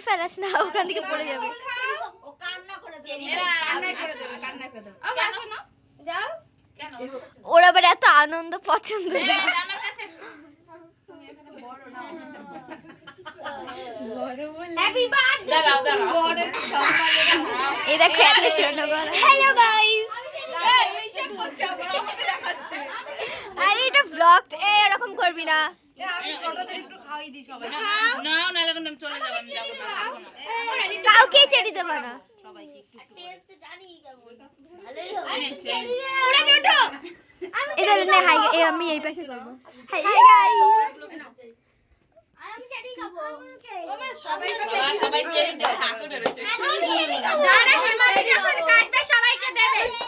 ফেলাস না, ওখান থেকে পড়ে যাবে। ও কান্না করে দেবে। কান্না করে দাও। আসো না। যাও। কেন? ওর আবার এত আনন্দ পছন্দ না। আমার কাছে বড় না। বড় বলে। Happy birthday. দাঁড়াও দাঁড়াও। বড়ের সম্মানে দাও। এই দেখো এত শোনো গলা। Hello guys. এই যে করছে আবার আমাকে দেখাচ্ছে। আরে এটা ব্লগ, এরকম করবি না। আমি ছোটদের একটু খাওয়াই দিই সবাই। নাও নাহলে কিন্তু আমি চলে যাবো, আমি যাবো না, যাবো না। কাউকে ছেড়ে দেবো না। সবাইকে একটু। টেস্ট জানি কেমন। ভালোই হবে। ওরা ছোট। এদের না হাই, আমি এই পাশে করবো। Hi guys. আমি জানি খাবো। সবাই সবাই চেয়ে নিতে হাত ধরে রয়েছে। দাঁড়া হেমালি যখন